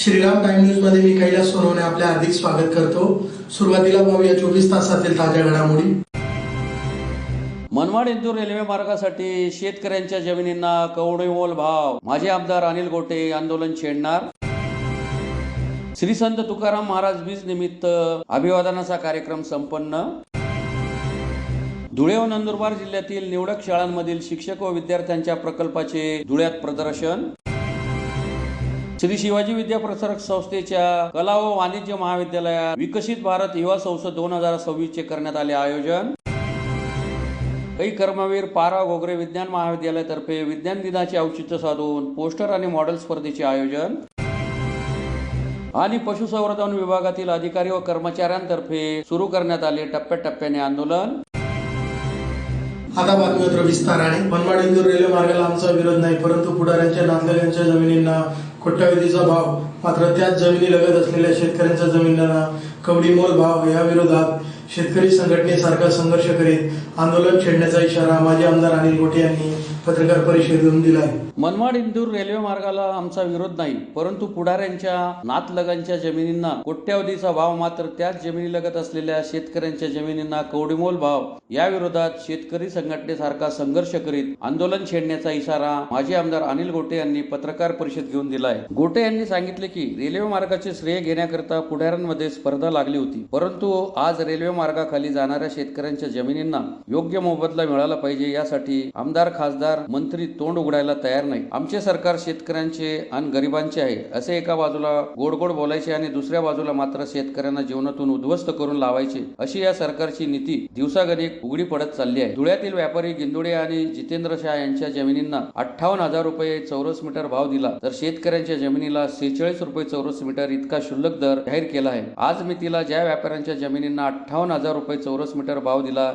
Shriram time news मध्ये मी कैलास सोनवणे आपले हार्दिक स्वागत करतो। सुरुवातीला पाहूया 24 तासातील ताज्या घडामोडी। मनमाड इंदूर रेल्वे मार्गासाठी शेतकऱ्यांच्या जमिनींना कवडीमोल भाव, माजी आमदार अनिल गोटे आंदोलन छेडणार। श्री संत तुकाराम महाराज बीज निमित्त अभिवादनाचा कार्यक्रम संपन्न। धुळे व नंदुरबार जिल्ह्यातील निवडक शाळांमधील शिक्षक व विद्यार्थ्यांच्या प्रकल्पाचे धुळ्यात प्रदर्शन। श्री शिवाजी विद्या प्रसारक संस्थेच्या कला व वाणिज्य महाविद्यालयात विकसित भारत युवा संसद 2026 चे करण्यात आले आयोजन। काही कर्मवीर पारा गोगरे विज्ञान महाविद्यालयातर्फे विज्ञान दिनाचे औचित्य साधून पोस्टर आणि मॉडेल स्पर्धेचे आयोजन। आणि पशुसंवर्धन विभागातील अधिकारी व कर्मचाऱ्यांतर्फे सुरू करण्यात आले टप्प्याटप्प्याने आंदोलन। आता बातमीपत्र विस्ताराने। मनमाड इंदूर रेल्वे मार्गाला आमचा विरोध नाही, परंतु पुढाऱ्यांच्या नातलगांच्या जमिनींना कोट्यावधीचा भाव, मात्र त्याच जमिनी लगत असलेल्या शेतकऱ्यांच्या जमिनींना कवडीमोल भाव या विरोधात शेतकरी संघटनेसारखा संघर्ष करीत आंदोलन छेडण्याचा इशारा माजी आमदार अनिल गोटे यांनी पत्रकार परिषदेतून दिला आहे। मनमाड इंदूर रेल्वे मार्गाला आमचा विरोध नाही, परंतु पुढाऱ्यांच्या नातलगांच्या जमिनींना कोट्यावधीचा भाव, मात्र त्याच जमिनी लगत असलेल्या शेतकऱ्यांच्या जमिनींना कवडीमोल भाव या विरोधात शेतकरी संघटनेसारखा संघर्ष करीत आंदोलन छेडण्याचा इशारा माजी आमदार अनिल गोटे यांनी पत्रकार परिषद घेऊन दिला आहे। गोटे यांनी सांगितले की रेल्वे मार्गाचे श्रेय घेण्याकरता पुढाऱ्यांमध्ये स्पर्धा लागली होती, परंतु आज रेल्वे मार्गाखाली जाणाऱ्या शेतकऱ्यांच्या जमिनींना योग्य मोबदला मिळाला पाहिजे, यासाठी आमदार, खासदार, मंत्री तोंड उघडायला तयार नाही। आमचे सरकार शेतकऱ्यांचे आणि गरिबांचे आहे असे एका बाजूला गोड गोड बोलायचे आणि दुसऱ्या बाजूला मात्र शेतकऱ्यांना जीवनातून उद्ध्वस्त करून लावायचे, अशी या सरकारची नीती दिवसागणिक उघडी पडत चालली आहे। धुळ्यातील व्यापारी गिंदुडे आणि जितेंद्र शाह यांच्या जमिनींना 58,000 रुपये चौरस मीटर भाव दिला, तर शेतकऱ्यांच्या जमिनीला 46 रुपये चौरस मीटर इतका क्षुल्लक दर जाहीर केला आहे। आज मी तिला ज्या व्यापाऱ्यांच्या जमिनींना 58,000 रुपये चौरस मीटर भाव दिला,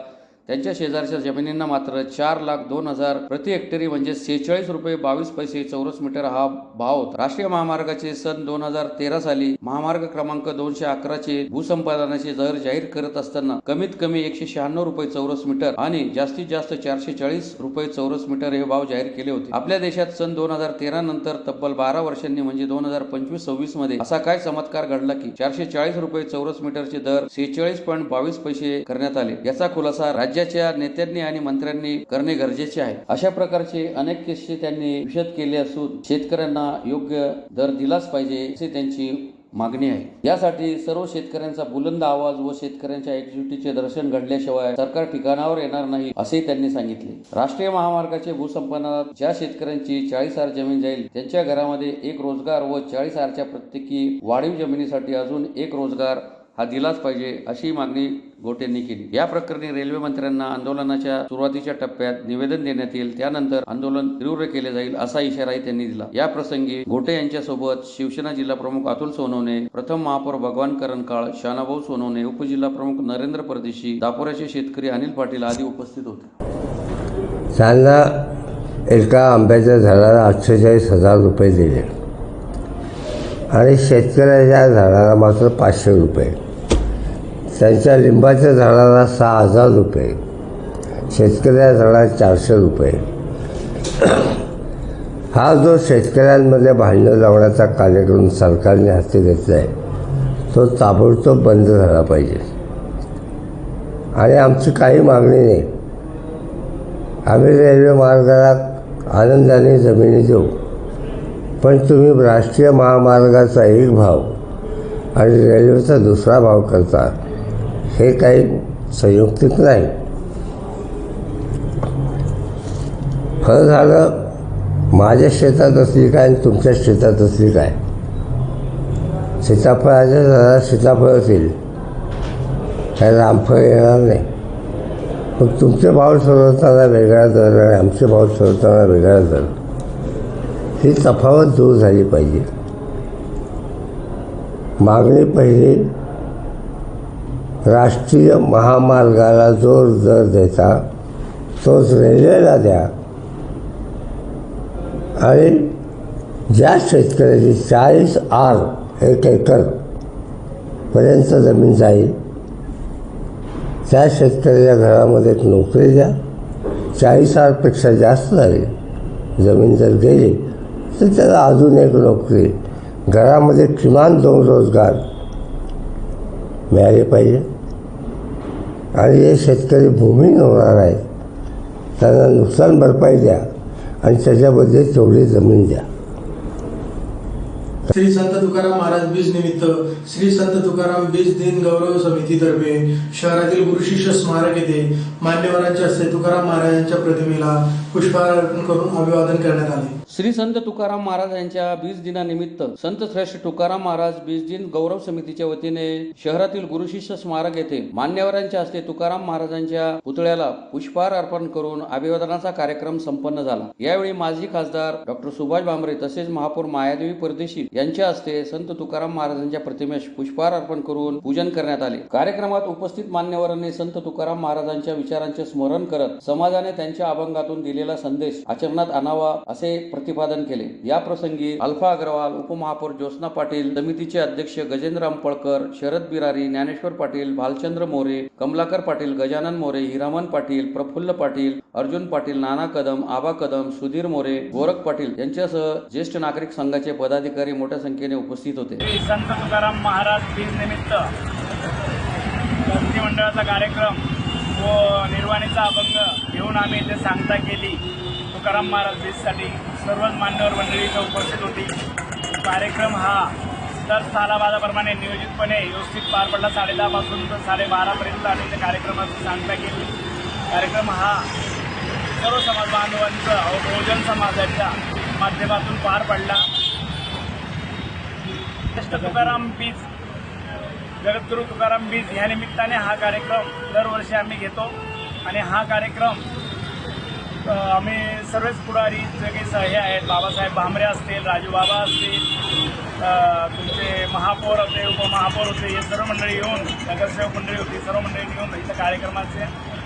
त्यांच्या शेजारच्या जमिनींना मात्र 4,02,000 प्रति हेक्टरी म्हणजे 46 रुपये 22 पैसे चौरस मीटर हा भाव होता। राष्ट्रीय महामार्गाचे सन 2013 साली महामार्ग क्रमांक 211 चे भूसंपादनाचे दर जाहीर करत असताना कमीत कमी 196 रुपये चौरस मीटर आणि जास्तीत जास्त 440 रुपये चौरस मीटर हे भाव जाहीर केले होते। आपल्या देशात सन 2013 नंतर तब्बल 12 वर्षांनी म्हणजे 2025-26 मध्ये असा काय चमत्कार घडला की 440 रुपये चौरस मीटरचे दर 46.22 पैसे करण्यात आले, याचा खुलासा राज्याच्या नेत्यांनी आणि मंत्र्यांनी करणे गरजेचे आहे। अशा प्रकारचे अनेक किस्से त्यांनी विशद केले असून शेतकऱ्यांना योग्य दर दिलाच पाहिजे अशी त्यांची मागणी आहे। यासाठी सर्व शेतकऱ्यांचा बुलंद आवाज व शेतकऱ्यांच्या एकजुटीचे दर्शन घडल्याशिवाय सरकार ठिकाणावर येणार नाही असे त्यांनी सांगितले। राष्ट्रीय महामार्गाचे भूसंपादनात ज्या शेतकऱ्यांची 40,000 जमीन जाईल त्यांच्या घरामध्ये एक रोजगार व 40,000च्या प्रत्येकी वाढीव जमिनीसाठी अजून एक रोजगार हा दिलाच पाहिजे अशी मागणी गोटेंनी केली। या प्रकरणी रेल्वे मंत्र्यांना आंदोलनाच्या सुरुवातीच्या टप्प्यात निवेदन देण्यात येईल, त्यानंतर आंदोलन तीव्र केले जाईल असा इशाराही त्यांनी दिला। या प्रसंगी गोटे यांच्यासोबत शिवसेना जिल्हा प्रमुख अतुल सोनवणे, प्रथम महापौर भगवान करणकाळ, शानाभाऊ सोनवणे, उपजिल्हा प्रमुख नरेंद्र परदेशी, दापोऱ्याचे शेतकरी अनिल पाटील आदी उपस्थित होते। त्यांना एका आंब्याच्या झाडाला 48,000 रुपये दिले आणि शेतकऱ्याच्या झाडाला मात्र 500 रुपये, त्यांच्या लिंबाच्या झाडाला 6,000 रुपये, शेतकऱ्याच्या झाडाला 400 रुपये। हा जो शेतकऱ्यांमध्ये भांडणं लावण्याचा कार्यक्रम सरकारने हाती घेतला आहे तो ताबडतोब बंद झाला पाहिजे। आणि आमची काही मागणी नाही, आम्ही रेल्वे मार्गाला आनंदाने जमिनी देऊ, पण तुम्ही राष्ट्रीय महामार्गाचा एक भाव आणि रेल्वेचा दुसरा भाव करता हे काही संयुक्तिक नाही। फरक झालं माझ्या शेतात असली काय आणि तुमच्या शेतात असली काय। सीताफळाच्या झाडाला सीताफळ असेल, काय रामफळ येणार नाही। मग तुमचे भाव ठरवताना वेगळा दर आणि आमचे भाव ठरवताना वेगळा दर, ही तफावत दूर झाली पाहिजे। मागणी पहिली, राष्ट्रीय महामार्गाला जो दर देता तोच रेल्वेला द्या आणि ज्या शेतकऱ्याची 40 आर 1 एकर पर्यंत जमीन जाईल त्या शेतकऱ्याच्या घरामध्ये एक नोकरी द्या। 40 आरपेक्षा जास्त झाली जमीन जर गेली तर त्याला अजून एक नोकरी घरामध्ये किमान 2 रोजगार मिळाले पाहिजे आणि जे शेतकरी भूमिहीन होणार आहेत त्यांना नुकसान भरपाई द्या आणि त्याच्यामध्ये तेवढी जमीन द्या. श्री संत तुकाराम महाराज बीज निमित्त श्री संत तुकाराम बीज दिन गौरव समितीतर्फे शहरातील गुरुशिष्य स्मारक येथे मान्यवरांच्या हस्ते तुकाराम महाराजांच्या प्रतिमेला पुष्पहार अर्पण करून अभिवादन करण्यात आले. श्री संत तुकाराम महाराज यांच्या बीज दिनानिमित्त संत श्रेष्ठ तुकाराम महाराज बीज दिन गौरव समितीच्या वतीने शहरातील गुरुशिष्य स्मारक येथे मान्यवरांच्या हस्ते तुकाराम महाराजांच्या पुतळ्याला पुष्पहार अर्पण करून अभिवादनाचा कार्यक्रम संपन्न झाला. यावेळी माजी खासदार डॉक्टर सुभाष भामरे तसेच महापौर मायादेवी परदेशी यांच्या हस्ते संत तुकाराम महाराजांच्या प्रतिमेस पुष्पहार अर्पण करून पूजन करण्यात आले. कार्यक्रमात उपस्थित मान्यवरांनी संत तुकाराम महाराजांच्या विचारांचे स्मरण करत समाजाने त्यांच्या अभंगातून दिलेला संदेश आचरणात आणावा असे प्रतिपादन केले. या प्रसंगी अल्फा अग्रवाल, उपमहापौर ज्योत्स्ना पाटील, समितीचे अध्यक्ष गजेंद्र अंपळकर, शरद बिरारी, ज्ञानेश्वर पाटील, भालचंद्र मोरे, कमलाकर पाटील, गजानन मोरे, हिरामन पाटील, प्रफुल्ल पाटील, अर्जुन पाटील, नाना कदम, आबा कदम, सुधीर मोरे, गोरख पाटील यांच्यासह ज्येष्ठ नागरिक संघाचे पदाधिकारी मोठ्या संख्येने उपस्थित होते. श्री संत तुकाराम महाराज बीज निमित्त मंत्रिमंडळाचा कार्यक्रम व निर्वाणीचा अभंग घेऊन आम्ही इथे सांगता केली. तुकाराम महाराज बीजसाठी सर्वच मान्यवर मंडळी इथं उपस्थित होती. कार्यक्रम हा दर सालाबादाप्रमाणे नियोजितपणे व्यवस्थित पार पडला. 10:30 पासून तर 12:30पर्यंत आम्ही इथे कार्यक्रमाची सांगता केली. कार्यक्रम हा सर्व समाज बांधवांचा व बहुजन समाजाच्या माध्यमातून पार पडला. श्रेष्ठ तुकाराम बीज, जगद्गुरू तुकाराम बीज या निमित्ताने हा कार्यक्रम दरवर्षी आम्ही घेतो आणि हा कार्यक्रम आम्ही सर्वच पुढारी जे काही सह्य आहेत, बाबासाहेब भामरे असतील, राजू बाबा असतील, तुमचे महापौर होते, उपमहापौर होते, हे सर्व मंडळी येऊन, नगरसेवक मंडळी होती, सर्व मंडळी येऊन इथं कार्यक्रमाचे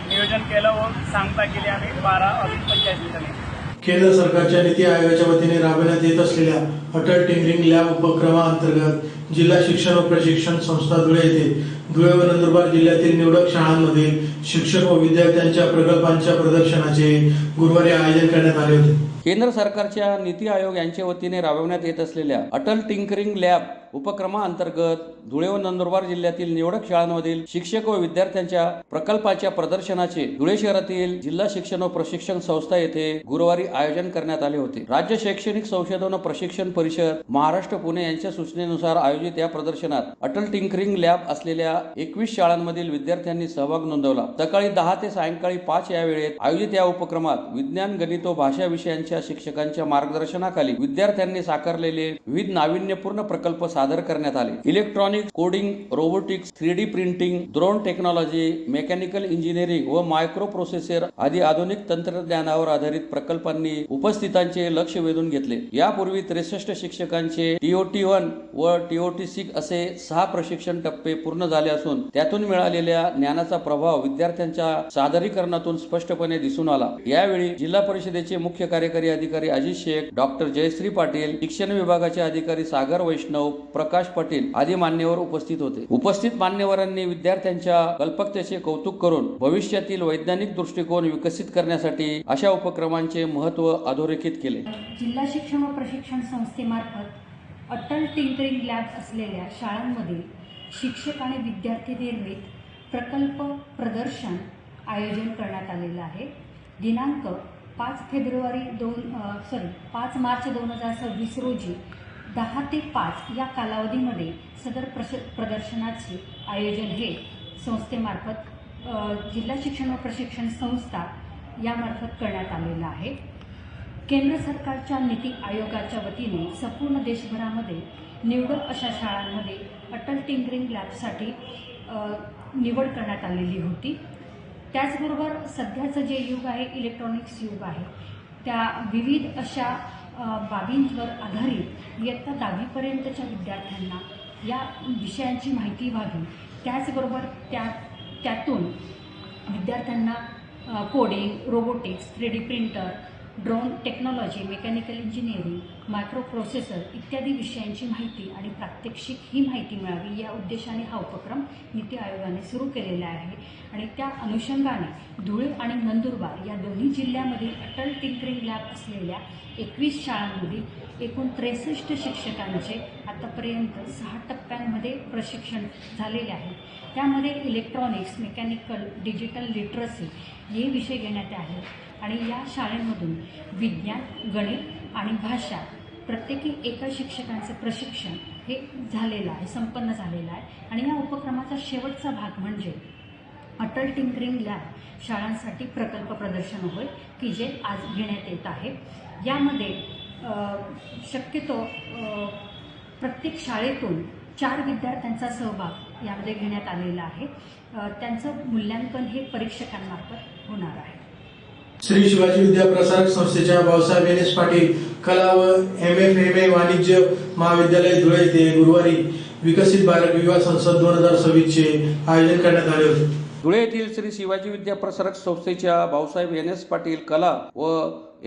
नियोजन केलं व सांगता केली आम्ही 12:45 मिनिटांनी. केंद्र सरकारच्या नीती आयोगाच्या वतीने राबवण्यात येत असलेल्या अटल टिंकरिंग लॅब उपक्रमाअंतर्गत जिल्हा शिक्षण व प्रशिक्षण संस्था धुळे येथे धुळे व नंदुरबार जिल्ह्यातील निवडक शाळांमधील शिक्षक व विद्यार्थ्यांच्या प्रकल्पांच्या प्रदर्शनाचे गुरुवारी आयोजन करण्यात आले होते. केंद्र सरकारच्या नीती आयोग यांच्या वतीने राबवण्यात येत असलेल्या अटल टिंकरिंग लॅब उपक्रमाअंतर्गत धुळे व नंदुरबार जिल्ह्यातील निवडक शाळांमधील शिक्षक व विद्यार्थ्यांच्या प्रकल्पाच्या प्रदर्शनाचे धुळे शहरातील जिल्हा शिक्षण व प्रशिक्षण संस्था येथे गुरुवारी आयोजन करण्यात आले होते. राज्य शैक्षणिक संशोधन व प्रशिक्षण परिषद महाराष्ट्र पुणे यांच्या सूचनेनुसार आयोजित या प्रदर्शनात अटल टिंकरिंग लॅब असलेल्या 21 शाळांमधील विद्यार्थ्यांनी सहभाग नोंदवला. सकाळी 10 ते सायंकाळी 5 या वेळेत आयोजित या उपक्रमात विज्ञान, गणित व भाषा विषयांच्या शिक्षकांच्या मार्गदर्शनाखाली विद्यार्थ्यांनी साकारलेले विविध नाविन्यपूर्ण प्रकल्प सादर करण्यात आले. Electronic, coding, robotics, 3D printing, drone technology, mechanical engineering व मायक्रो प्रोसेसर आदी आधुनिक तंत्रज्ञानावर आधारित प्रकल्पांनी उपस्थितांचे लक्ष वेधून घेतले. यापूर्वी 63 शिक्षकांचे TOT1 व TOT6 असे 6 प्रशिक्षण टप्पे पूर्ण झाले असून त्यातून मिळालेल्या ज्ञानाचा प्रभाव विद्यार्थ्यांच्या सादरीकरणातून स्पष्टपणे दिसून आला. यावेळी जिल्हा परिषदेचे मुख्य कार्यकारी अधिकारी अजित शेख, डॉक्टर जयश्री पाटील, शिक्षण विभागाचे अधिकारी सागर वैष्णव, प्रकाश पाटील आदी मान्यवर उपस्थित होते. उपस्थित मान्यवरांनी विद्यार्थ्यांच्या कल्पकतेचे कौतुक करून भविष्यातील वैज्ञानिक दृष्टिकोन विकसित करण्यासाठी अशा उपक्रमांचे महत्त्व अधोरेखित केले. जिल्हा शिक्षण व प्रशिक्षण संस्थेमार्फत अटल टिंकरिंग लॅब असलेल्या शाळांमध्ये शिक्षक आणि विद्यार्थी निर्मित प्रकल्प प्रदर्शन आयोजन करण्यात आलेलं आहे. दिनांक 5 मार्च 2026 रोजी 10 ते 5 या कालावधीमध्ये सदर प्रदर्शनाचे आयोजन हे संस्थेमार्फत जिल्हा शिक्षण व प्रशिक्षण संस्था यामार्फत करण्यात आलेलं आहे. केंद्र सरकारच्या नीती आयोगाच्या वतीने संपूर्ण देशभरामध्ये निवडक अशा शाळांमध्ये अटल टिंकरिंग लॅबसाठी निवड करण्यात आलेली होती. त्याचबरोबर सध्याचं जे युग आहे, इलेक्ट्रॉनिक्स युग आहे, त्या विविध अशा बाबींवर आधारित इयत्ता 10वीपर्यंतच्या विद्यार्थ्यांना या विषयांची माहिती व्हावी. त्याचबरोबर त्यातून विद्यार्थ्यांना coding, robotics, 3D printer, drone technology, mechanical engineering, micro processor इत्यादी विषयांची माहिती आणि प्रात्यक्षिक ही माहिती मिळावी या उद्देशाने हा उपक्रम नीती आयोगाने सुरू केलेला आहे. आणि त्या अनुषंगाने धुळे आणि नंदुरबार या दोन्ही जिल्ह्यामधील अटल टिंकरिंग लॅब असलेल्या 21 शाळांमधील एकूण 63 शिक्षकांचे आत्तापर्यंत 6 टप्प्यांमध्ये प्रशिक्षण झालेले आहे. त्यामध्ये इलेक्ट्रॉनिक्स, मेकॅनिकल, डिजिटल लिटरसी हे विषय घेण्यात आले आणि या शाळेमधून विज्ञान, गणित आणि भाषा प्रत्येकी एका शिक्षकांचे प्रशिक्षण हे झालेलं आहे, संपन्न झालेलं आहे. आणि या उपक्रमाचा शेवटचा भाग म्हणजे अटल टिंकरिंग लॅब शाळांसाठी प्रकल्प प्रदर्शन होय, की जे आज घेण्यात येत आहे. यामध्ये शक्यतो प्रत्येक शाळेतून 4 विद्यार्थ्यांचा सहभाग यामध्ये घेण्यात आलेला आहे. त्यांचं मूल्यांकन हे परीक्षकांमार्फत होणार आहे. श्री शिवाजी विद्या प्रसारक संस्थेच्या भाऊसाहेब एन.एस. पाटील कला व MFMA वाणिज्य महाविद्यालय धुळे येथे गुरुवारी विकसित भारत युवा संसद 2026 चे आयोजन करण्यात आले होते. धुळे येथील श्री शिवाजी विद्या प्रसारक संस्थेच्या भाऊसाहेब एन.एस. पाटील कला व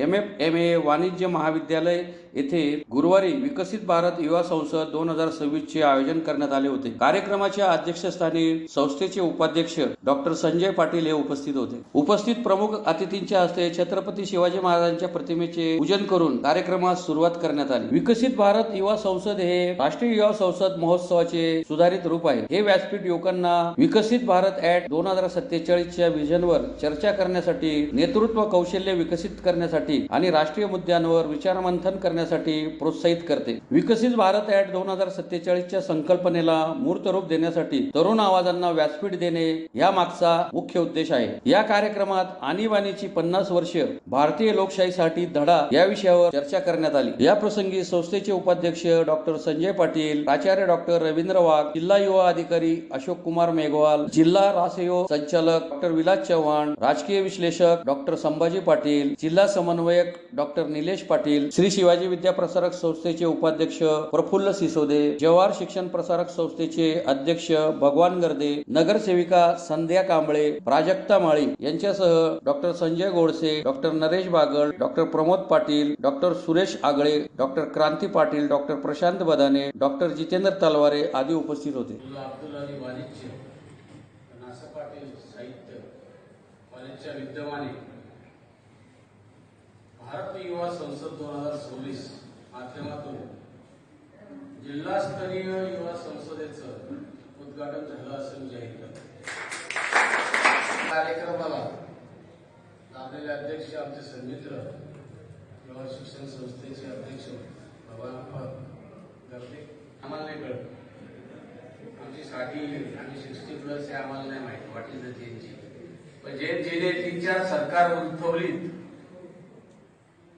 MFMA वाणिज्य महाविद्यालय येथे गुरुवारी विकसित भारत युवा संसद 2026 चे आयोजन करण्यात आले होते. कार्यक्रमाच्या अध्यक्षस्थानी संस्थेचे उपाध्यक्ष डॉक्टर संजय पाटील हे उपस्थित होते. उपस्थित प्रमुख अतिथींच्या हस्ते छत्रपती शिवाजी महाराजांच्या प्रतिमेचे पूजन करून कार्यक्रमास सुरुवात करण्यात आली. विकसित भारत युवा संसद हे राष्ट्रीय युवा संसद महोत्सवाचे सुधारित रूप आहे. हे व्यासपीठ युवकांना विकसित भारत ॲट 2047 च्या विजनवर चर्चा करण्यासाठी, नेतृत्व कौशल्य विकसित करण्यासाठी आणि राष्ट्रीय मुद्द्यांवर विचारमंथन करण्यासाठी प्रोत्साहित करते. विकसित भारत ॲट 2047 च्या संकल्पनेला मूर्त रूप देण्यासाठी तरुण आवाजांना व्यासपीठ देणे या मागचा मुख्य उद्देश आहे. या कार्यक्रमात आणीबाणीची 50 वर्ष भारतीय लोकशाहीसाठी धडा या विषयावर चर्चा करण्यात आली. या प्रसंगी संस्थेचे उपाध्यक्ष डॉक्टर संजय पाटील, प्राचार्य डॉक्टर रवींद्र वाघ, जिल्हा युवा अधिकारी अशोक कुमार मेघवाल, जिल्हा रासयो संचालक डॉक्टर विलास चव्हाण, राजकीय विश्लेषक डॉक्टर संभाजी पाटील, जिल्हा समन्वयक डॉक्टर निलेश पाटील, श्री शिवाजी विद्या प्रसारक संस्थेचे उपाध्यक्ष प्रफुल्ल सिसोदे, जवाहर शिक्षण प्रसारक संस्थेचे अध्यक्ष भगवान गर्दे, नगरसेविका संध्या कांबळे, प्राजक्ता माळी यांच्यासह doctor Sanjay Godse, doctor Naresh Bagal, doctor Pramod Patil, doctor Suresh आगळे, डॉक्टर क्रांती पाटील, डॉक्टर प्रशांत बदाने, डॉक्टर जितेंद्र तलवारे आदी उपस्थित होते. अब्दुल अली वाणिज्य, नासा पाटील साहित्य कॉलेजच्या विद्यमाने भारत युवा संसद 2026 माध्यमातून जिल्हास्तरीय युवा संसदेचं उद्घाटन झालं असं जाहीर करतो. कार्यक्रमाला आपले अध्यक्ष आमचे सन्मित्र युवा शिक्षण संस्थेचे अध्यक्ष भगवान गर्दे, आम्हाला नाही कळत आमची साठी आम्ही 60+ हे आम्हाला नाही माहिती वाटली जाते यांची, पण जे 3-4 सरकार उद्भवलीत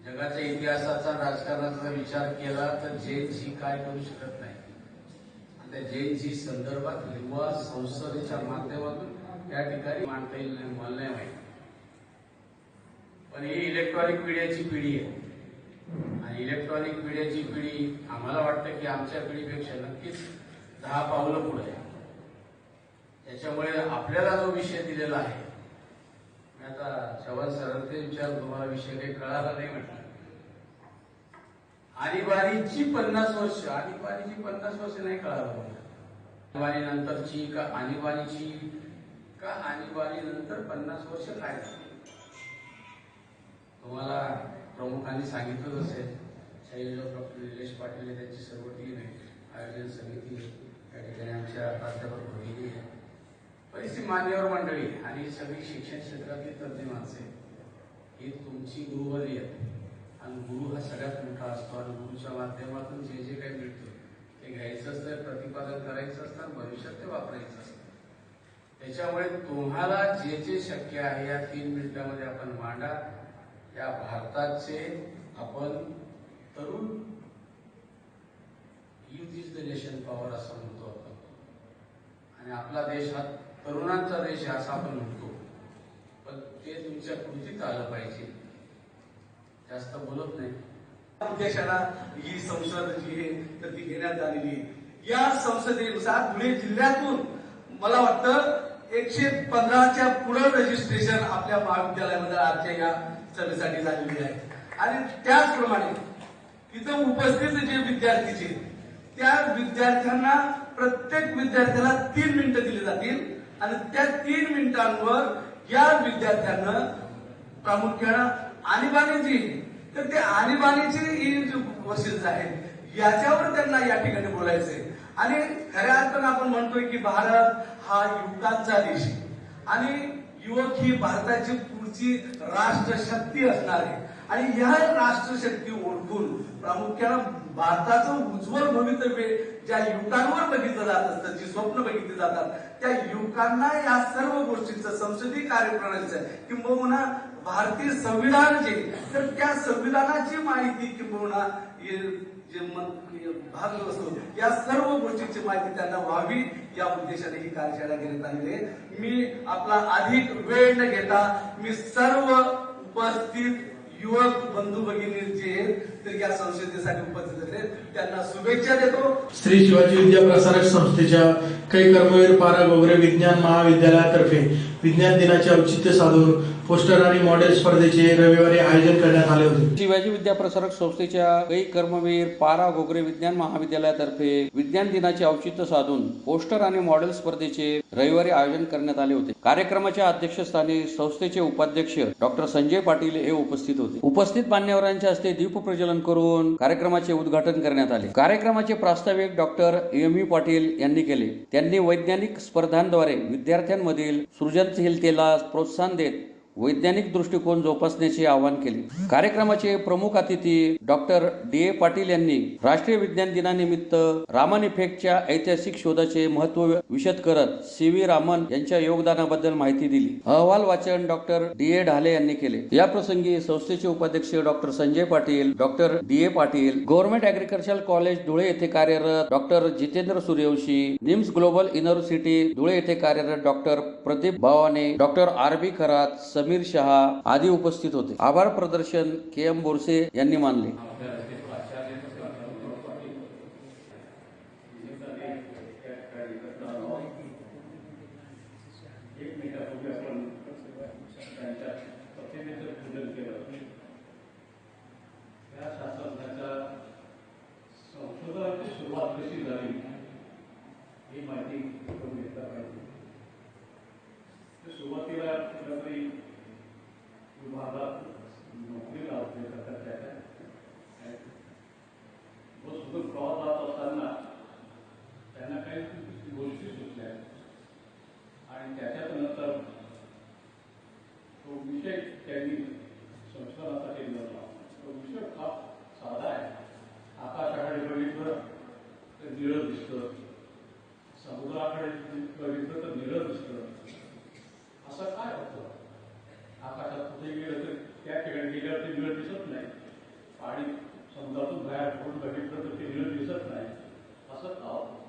जगाच्या इतिहासाचा राजकारणाचा विचार केला तर जैनजी काय करू शकत नाही. त्या जैनजी संदर्भात युवा संसदेच्या माध्यमातून या ठिकाणी मांडता येईल मला नाही माहिती. पण ही इलेक्ट्रॉनिक मीडियाची पिढी आहे आणि इलेक्ट्रॉनिक मीडियाची पिढी आम्हाला वाटतं की आमच्या पिढीपेक्षा नक्कीच 10 पावलं पुढे आहे. त्याच्यामुळे आपल्याला जो विषय दिलेला आहे, आता चव्हाण सरांचे विचार तुम्हाला विषय काही कळाला नाही म्हटलं. आणीबाणीची 50 वर्ष, आणीबाणीची 50 वर्ष नाही कळालं मला. आणीबाणी नंतरची का आणीबाणीची का आणीबाणी नंतर 50 वर्ष काय झाली तुम्हाला प्रमुखांनी सांगितलंच असेल. डॉक्टर निलेश पाटील त्यांची सर्व टीम आहे, आयोजन समिती या ठिकाणी आमच्या प्राध्यापक भगिनी आहे, बरीचशी मान्यवर मंडळी आणि सगळी शिक्षण क्षेत्रातली तज्ज्ञ माणसे. ही तुमची गुरुवर्य आहे आणि गुरु हा सगळ्यात मोठा असतो आणि गुरुच्या माध्यमातून जे जे काही मिळतं ते घ्यायचं असतं, प्रतिपादन करायचं असतं आणि भविष्यात ते वापरायचं असतं. त्याच्यामुळे तुम्हाला जे जे शक्य आहे या 3 मिनिटांमध्ये आपण मांडा. या भारताचे आपण तरुण, youth is the nation power असं म्हणतो आपण, आणि आपला देश हा तरुणांचा देश आहे असं आपण म्हणतो, पण ते तुमच्या कृतीत आलं पाहिजे. जास्त बोलत नाही. उद्देशाला ही संसद जी आहे तर ती घेण्यात आलेली. या संसदेनुसार धुळे जिल्ह्यातून मला वाटतं 115च्या पुढे रजिस्ट्रेशन आपल्या महाविद्यालयामध्ये आजच्या या सभेसाठी झालेली आहे. आणि त्याचप्रमाणे तिथं उपस्थित जे विद्यार्थीचे त्या विद्यार्थ्यांना प्रत्येक विद्यार्थ्याला 3 मिनिटं दिली जातील आणि त्या 3 मिनिटांवर या विद्यार्थ्यांना प्रामुख्यानं आणीबाणी जी तर ते आणीबाणीची ही जी वर्षेस आहे याच्यावर त्यांना या ठिकाणी बोलायचंय. आणि खऱ्या अर्थानं आपण म्हणतोय की भारत हा युवकांचा देश आहे आणि युवक ही भारताची पुढची राष्ट्रशक्ती असणार आहे. आणि या राष्ट्रशक्ती ओळखून प्रामुख्यानं भारताचं उज्ज्वल भवितव्य ज्या युवकांवर बघितलं जात असतं, जी स्वप्न बघितली जातात, त्या युवकांना या सर्व गोष्टींचं संसदीय कार्यप्रणालीचं किंबहुना भारतीय संविधान जे तर त्या संविधानाची माहिती किंबहुना भाग असतो या सर्व गोष्टींची माहिती त्यांना व्हावी या उद्देशाने ही कार्यशाळा घेण्यात आलेली आहे. मी आपला अधिक वेळ न घेता मी सर्व उपस्थित युवक बंधू भगिनी जे आहेत तर या संसदेसाठी उपस्थित आहेत त्यांना शुभेच्छा देतो. श्री शिवाजी विद्या प्रसारक संस्थेच्या कै कर्मवीर पारा गोगरे विज्ञान महाविद्यालयातर्फे विज्ञान दिनाचे औचित्य साधून पोस्टर आणि मॉडेल स्पर्धेचे रविवारी आयोजन करण्यात आले होते. शिवाजी विद्या प्रसारक संस्थेच्या कै कर्मवीर पारा गोगरे विज्ञान महाविद्यालयातर्फे विज्ञान दिनाचे औचित्य साधून पोस्टर आणि मॉडेल स्पर्धेचे रविवारी आयोजन करण्यात आले होते. कार्यक्रमाच्या अध्यक्षस्थानी संस्थेचे उपाध्यक्ष डॉक्टर संजय पाटील हे उपस्थित होते. उपस्थित मान्यवरांच्या हस्ते दीप प्रज्वलन करून कार्यक्रमाचे उद्घाटन करण्यात आले. कार्यक्रमाचे प्रास्ताविक डॉक्टर एम यू पाटील यांनी केले. त्यांनी वैज्ञानिक स्पर्धांद्वारे विद्यार्थ्यांमधील सृजनशीलतेला प्रोत्साहन देत वैज्ञानिक दृष्टिकोन जोपासण्याचे आवाहन केले. कार्यक्रमाचे प्रमुख अतिथी डॉक्टर डी.ए. पाटील यांनी राष्ट्रीय विज्ञान दिनानिमित्त रामन इफेक्टच्या ऐतिहासिक शोधाचे महत्त्व विशद करत सी.व्ही. रामन यांच्या योगदानाबद्दल माहिती दिली. अहवाल वाचन डॉक्टर डी.ए. ढाले यांनी केले. या प्रसंगी संस्थेचे उपाध्यक्ष doctor Sanjay Patil, doctor DA. Patil, government agricultural college Dhule येथे कार्यरत doctor Jitendra Suryavanshi, NIMS global university Dhule येथे कार्यरत डॉक्टर प्रदीप भावाने, डॉक्टर आर.बी. खरात, समीर शहा आदी उपस्थित होते. आभार प्रदर्शन के.एम. बोरसे यांनी मानले. सुरुवात कशी झाली ही माहिती करून घेतला पाहिजे. सुरुवातीला कुठल्यातरी विभागात नोकरीला होते व सुद्धा प्रवास जात असताना त्यांना काही गोष्टी सुचल्या आणि त्याच्यात नंतर तो विषय त्यांनी संशोधनासाठी निवडला. तो विषय फार साधा आहे. आकाशाकडे बघितलं तर निळं दिसतं, समुद्राकडे बघितलं तर निळं दिसतं. असं काय होतं? आकाशात कुठे गेलं तर त्या ठिकाणी गेल्यावर ते निळं दिसत नाही. पाणी समुद्रातून बाहेर पडून बघितलं तर ते निळं दिसत नाही. असं का होतं?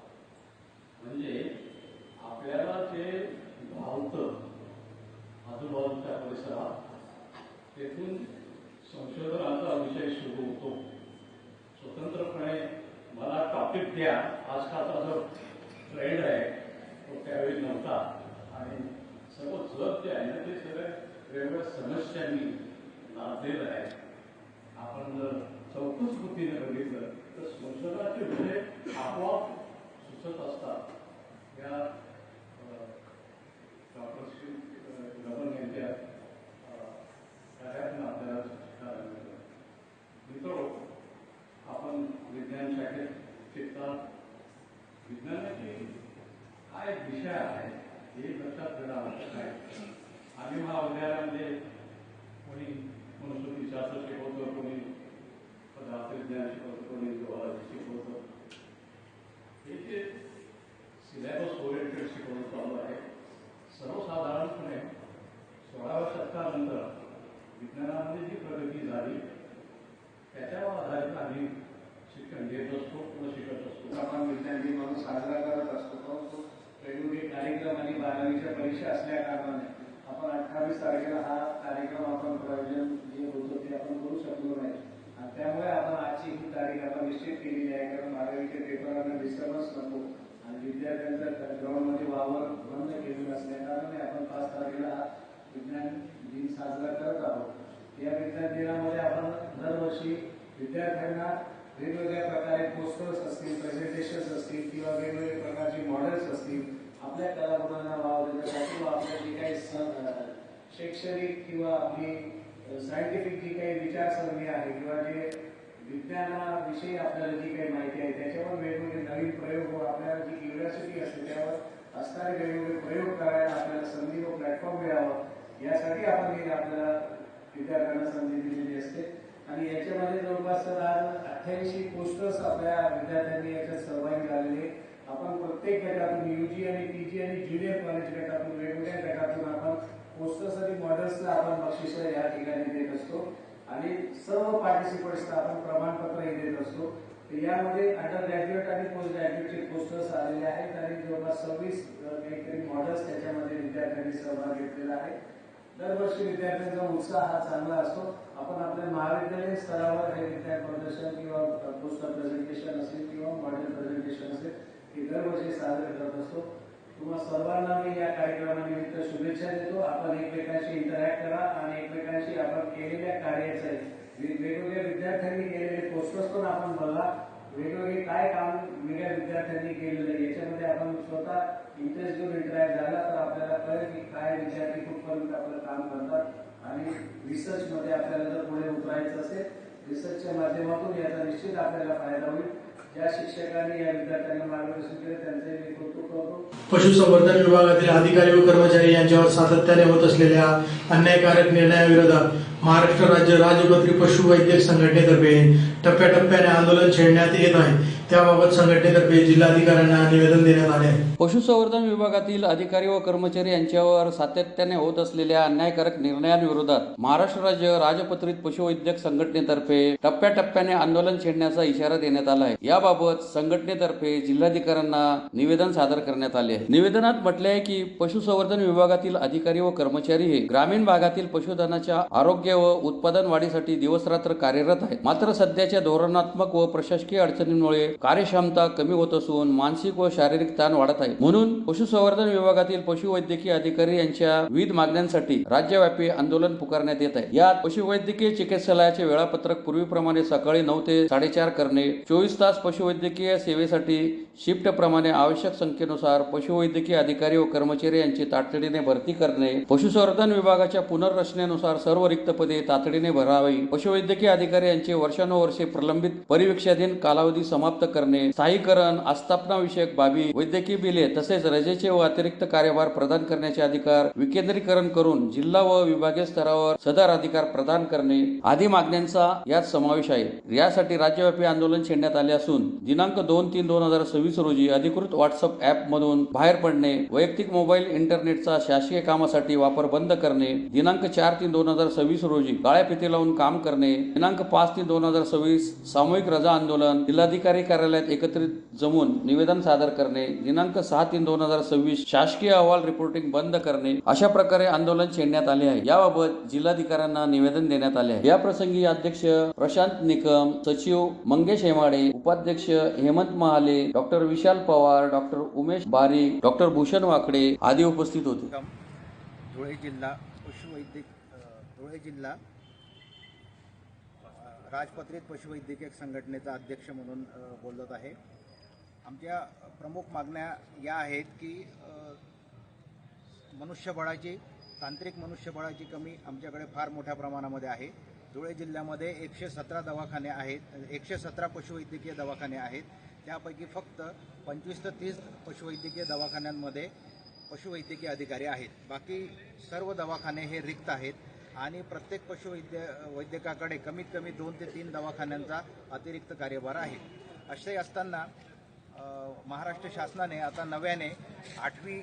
म्हणजे आपल्याला जे भावतं आजूबाजूच्या परिसरात तेथून संशोधनाचा विषय सुरू होतो. स्वतंत्रपणे मला टॉपिक द्या आजकालचा जो ट्रेंड आहे तो त्यावेळी नव्हता आणि सर्व जग जे आहे ना ते सगळ्या वेगवेगळ्या समस्यांनी लादलेलं आहे. आपण जर चौकस कृतीने बघितलं तर संशोधनाचे विषय आपोआप सुचत असतात. या डॉक्टर श्री रमन यांच्या कार्यातून आपल्याला शिकायला मिळतं. मित्र, आपण विज्ञान शाखेत शिकता. विज्ञानाची काय विषय आहे हे लक्षात घेणं आवश्यक आहे. आम्ही महाविद्यालयामध्ये कोणी मनुष्यशास्त्र शिकवतो, कोणी पदार्थ विज्ञान शिकवतो, कोणी जिओलॉजी शिकवतो. हे जे सिलेबस ओरिएंटेड शिकवणं चालू आहे सर्वसाधारणपणे 16व्या शतकानंतर विज्ञानामध्ये जी प्रगती झाली त्याच्यावर आधारित आम्ही शिक्षण घेत असतो किंवा शिकत असतो. आपण विज्ञान दिन म्हणून साजरा करत असतो. परंतु वेगवेगळे कार्यक्रम आणि 12वीच्या परीक्षा असल्या कारणाने आपण 28 तारखेला हा कार्यक्रम आपण प्रयोजन जे होतं ते आपण करू शकलो नाही आणि त्यामुळे आपण आजची ही तारीख आपण निश्चित केलेली आहे. कारण 12वीच्या पेपरांना डिस्टर्बन्स नको आणि विद्यार्थ्यांचा ग्राउंडमध्ये वावर बंद केलेला असल्या कारणाने आपण 5 तारखेला हा विज्ञान दिन साजरा करत आहोत. या विज्ञान दिनामध्ये आपण दरवर्षी विद्यार्थ्यांना वेगवेगळ्या प्रकारे पोस्टर्स असतील, प्रेझेंटेशन्स असतील किंवा वेगवेगळ्या प्रकारची मॉडेल्स असतील आपल्या कलागुणांना वाव देण्यासाठी व आपल्या जी काही शैक्षणिक किंवा आपली सायंटिफिक जी काही विचारसरणी आहे किंवा जे विज्ञानाविषयी आपल्याला जी काही माहिती आहे त्याच्यावर वेगवेगळे नवीन प्रयोग व आपल्याला जी क्युरिओसिटी असते त्यावर असणारे वेगवेगळे प्रयोग करायला आपल्याला संधी व प्लॅटफॉर्म मिळावं यासाठी आपण हे आपल्याला विद्यार्थ्यांना संधी दिलेली असते. आणि याच्यामध्ये जवळपास आज 88 पोस्टर्स आपल्या विद्यार्थ्यांनी याच्यात सहभागी झालेले. आपण प्रत्येक गटातून UG आणि PG आणि ज्युनियर कॉलेज गटातून वेगवेगळ्या गटातून आपण पोस्टर्स आणि मॉडेल्सला आपण बक्षिस या ठिकाणी देत असतो आणि सर्व पार्टिसिपंट्सला आपण प्रमाणपत्रही देत असतो. तर यामध्ये अंडर ग्रॅज्युएट आणि पोस्ट ग्रॅज्युएटचे पोस्टर्स आलेले आहेत आणि जवळपास 26 काहीतरी मॉडेल्स त्याच्यामध्ये विद्यार्थ्यांनी सहभाग घेतलेला आहे. दरवर्षी विद्यार्थ्यांचा उत्साह हा चांगला असतो. आपण आपल्या महाविद्यालयीन स्तरावर हे विज्ञान प्रदर्शन किंवा पोस्टर प्रेझेंटेशन असेल किंवा मॉडेल प्रेझेंटेशन असेल हे दरवर्षी साजरे करत असतो. तुम्हा सर्वांना मी या कार्यक्रमानिमित्त शुभेच्छा देतो. आपण एकमेकांशी इंटरॅक्ट करा आणि एकमेकांशी आपण केलेल्या कार्याचे वेगवेगळ्या विद्यार्थ्यांनी केलेले पोस्टर्स पण आपण बघा. वेगवेगळे काय काम वेगळ्या विद्यार्थ्यांनी केलेलं आहे याच्यामध्ये आपण स्वतः इंटरेस्ट घेऊन इंटरॅक्ट झाला तर आपल्याला कळेल की काय विद्यार्थी कुठपर्यंत आपलं काम करतात. आणि रिसर्चमध्ये आपल्याला जर पुढे उतरायचं असेल रिसर्चच्या माध्यमातून याचा निश्चित आपल्याला फायदा होईल. ज्या शिक्षकांनी या विद्यार्थ्यांना मार्गदर्शन केले त्यांचे मी कौतुक करतो. पशुसंवर्धन विभागातील अधिकारी व कर्मचारी यांच्यावर सातत्याने होत असलेल्या अन्यायकारक निर्णयाविरोधात महाराष्ट्र राज्य राजपत्रित पशुवैद्यक संघटनेतर्फे टप्प्याटप्प्याने आंदोलन छेडण्यात येत आहे. त्याबाबत संघटनेतर्फे जिल्हाधिकाऱ्यांना निवेदन देण्यात आले आहे. पशुसंवर्धन विभागातील अधिकारी व कर्मचारी यांच्यावर सातत्याने होत असलेल्या अन्यायकारक निर्णयांविरोधात महाराष्ट्र राज्य राजपत्रित पशुवैद्यक संघटनेतर्फे टप्प्याटप्प्याने आंदोलन छेडण्याचा इशारा देण्यात आला आहे. याबाबत संघटनेतर्फे जिल्हाधिकाऱ्यांना निवेदन सादर करण्यात आले आहे. निवेदनात म्हटले आहे की पशुसंवर्धन विभागातील अधिकारी व कर्मचारी हे ग्रामीण भागातील पशुधनाच्या आरोग्य व उत्पादन वाढीसाठी दिवसरात्र कार्यरत आहेत. मात्र सध्याच्या धोरणात्मक व प्रशासकीय अडचणींमुळे कार्यक्षमता कमी होत असून मानसिक व शारीरिक ताण वाढत आहे. म्हणून पशुसंवर्धन विभागातील पशुवैद्यकीय अधिकारी यांच्या विविध मागण्यांसाठी राज्यव्यापी आंदोलन पुकारण्यात येत आहे. यात पशुवैद्यकीय चिकित्सालयाचे वेळापत्रक पूर्वीप्रमाणे सकाळी 9 ते 4:30 करणे, 24 तास पशुवैद्यकीय सेवेसाठी शिफ्ट प्रमाणे आवश्यक संख्येनुसार पशुवैद्यकीय अधिकारी व कर्मचारी यांची तातडीने भरती करणे, पशुसंवर्धन विभागाच्या पुनर्रचनेनुसार सर्व रिक्त पदे तातडीने भरावी, पशुवैद्यकीय अधिकारी यांचे वर्षानुवर्षे प्रलंबित परिवीक्षाधीन कालावधी समाप्त करणे, स्थायीकरण, आस्थापना विषयक बाबी, वैद्यकीय बिले तसेच रजेचे व अतिरिक्त कार्यभार प्रदान करण्याचे अधिकार विकेंद्रीकरण करून जिल्हा व विभागीय स्तरावर सदर अधिकार प्रदान करणे आदी मागण्यांचा यात समावेश आहे. यासाठी राज्यव्यापी आंदोलन छेडण्यात आले असून दिनांक 2/3/2026 रोजी अधिकृत व्हॉट्सअप ॲप मधून बाहेर पडणे, वैयक्तिक मोबाईल इंटरनेटचा शासकीय कामासाठी वापर बंद करणे, दिनांक 4/3/2026 रोजी काळ्या फिती लावून काम करणे, दिनांक 5/3/2026 सामूहिक रजा आंदोलन, जिल्हाधिकारी कार्यालयात एकत्रित जमून निवेदन सादर करणे, दिनांक 6/3/2026 शासकीय अहवाल रिपोर्टिंग बंद करणे अशा प्रकारे आंदोलन छेडण्यात आले आहे. याबाबत जिल्हाधिकाऱ्यांना निवेदन देण्यात आले आहे. या प्रसंगी अध्यक्ष प्रशांत निकम, सचिव मंगेश हेमाडे, उपाध्यक्ष हेमंत महाले, डॉक्टर विशाल पवार, डॉक्टर उमेश बारीक, डॉक्टर भूषण वाकडे आदी उपस्थित होते. धुळे जिल्हा राजपत्रित पशुवैद्यकीय संघटनेचा अध्यक्ष म्हणून बोलत आहे. आमच्या प्रमुख मागण्या या आहेत की तांत्रिक मनुष्यबळाची कमी आमच्याकडे फार मोठ्या प्रमाणामध्ये आहे. धुळे जिल्ह्यामध्ये 117 दवाखाने आहेत, 117 पशुवैद्यकीय दवाखाने आहेत. त्यापैकी फक्त 25 ते 30 पशुवैद्यकीय दवाखान्यांमध्ये पशुवैद्यकीय अधिकारी आहेत. बाकी सर्व दवाखाने हे रिक्त आहेत आणि प्रत्येक वैद्यकाकडे कमीत कमी 2 ते 3 दवाखान्यांचा अतिरिक्त कार्यभार आहे. असे असताना महाराष्ट्र शासनाने आता नव्याने 8वी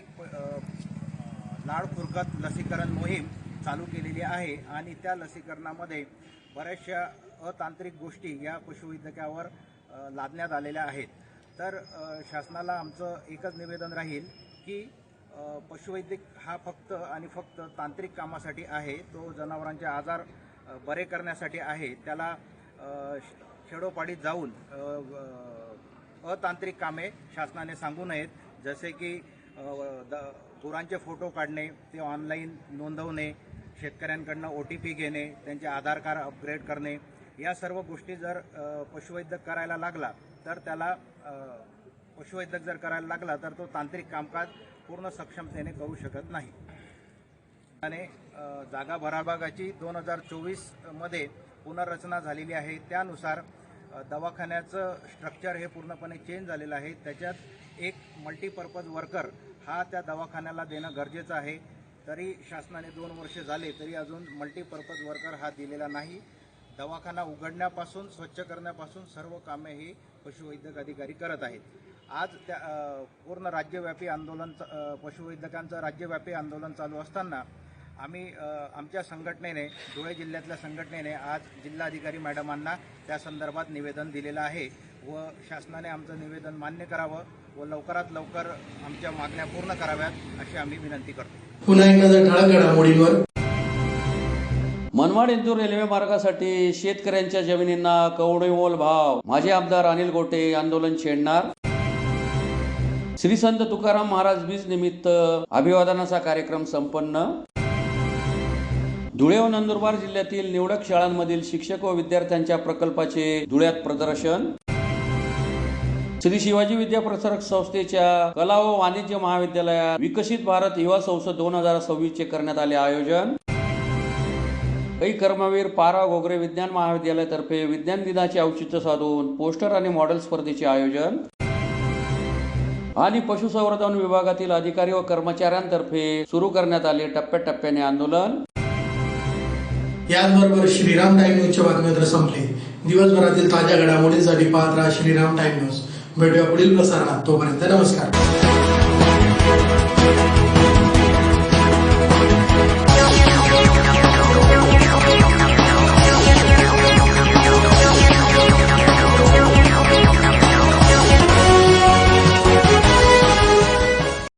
लाळ खुरकत लसीकरण मोहीम चालू केलेली आहे आणि त्या लसीकरणामध्ये बऱ्याचशा अतांत्रिक गोष्टी या पशुवैद्यकावर लादण्यात आलेल्या आहेत. तर शासनाला आमचं एकच निवेदन राहील की पशुवैद्यक हा फक्त आणि फक्त तांत्रिक कामासाठी आहे. तो जनावरांचे आजार बरे करण्यासाठी आहे. त्याला खेडोपाडीत जाऊन अतांत्रिक कामे शासनाने सांगू नयेत. जसे की गुरांचे फोटो काढणे, ते ऑनलाईन नोंदवणे, शेतकऱ्यांकडनं OTP घेणे, त्यांचे आधार कार्ड अपग्रेड करणे, या सर्व गोष्टी जर पशुवैद्यक करायला लागला तर तर तो तांत्रिक कामकाज पूर्ण सक्षमतेने करू शकत नाही. आणि जागा भराभागाची 2024 मध्ये पुनर्रचना झालेली आहे. त्यानुसार दवाखान्याचं स्ट्रक्चर हे पूर्णपणे चेंज झालेलं आहे. त्याच्यात एक मल्टीपर्पज वर्कर हा त्या दवाखान्याला देणं गरजेचं आहे. तरी शासनाने 2 वर्ष झाले तरी अजून मल्टीपर्पज वर्कर हा दिलेला नाही. दवाखाना उघडण्यापासून स्वच्छ करण्यापासून सर्व कामे ही पशुवैद्यक अधिकारी करत आहेत. आज त्या पूर्ण राज्यव्यापी आंदोलन पशुवैद्यकांचं राज्यव्यापी आंदोलन चालू असताना आम्ही आमच्या संघटनेने धुळे जिल्ह्यातल्या संघटनेने आज जिल्हाधिकारी मॅडमांना त्या संदर्भात निवेदन दिलेलं आहे व शासनाने आमचं निवेदन मान्य करावं व लवकरात लवकर आमच्या मागण्या पूर्ण कराव्यात अशी आम्ही विनंती करतो. पुन्हा एक नजर ठळक घडामोडींवर. मनमाड इंदूर रेल्वे मार्गासाठी शेतकऱ्यांच्या जमिनींना कवडीमोल भाव. माजी आमदार अनिल गोटे आंदोलन छेडणार. श्री संत तुकाराम महाराज बीज निमित्त अभिवादनाचा कार्यक्रम संपन्न. धुळे व नंदुरबार जिल्ह्यातील निवडक शाळांमधील शिक्षक व विद्यार्थ्यांच्या प्रकल्पाचे धुळ्यात प्रदर्शन. श्री शिवाजी विद्या प्रसारक संस्थेच्या कला व वाणिज्य महाविद्यालयात विकसित भारत युवा संसद 2026 चे करण्यात आले आयोजन. काही कर्मवीर पारा गोगरे विज्ञान महाविद्यालयातर्फे विज्ञान दिनाचे औचित्य साधून पोस्टर आणि मॉडेल स्पर्धेचे आयोजन. आणि पशुसंवर्धन विभागातील अधिकारी व कर्मचाऱ्यांतर्फे सुरू करण्यात आले टप्प्याटप्प्याने आंदोलन. याचबरोबर श्रीराम टाइम न्यूजच्या बातम्या संपले. दिवसभरातील ताज्या घडामोडींसाठी पाहत राहा श्रीराम टाइम न्यूज. भेटूया पुढील प्रसारणात. तोपर्यंत नमस्कार.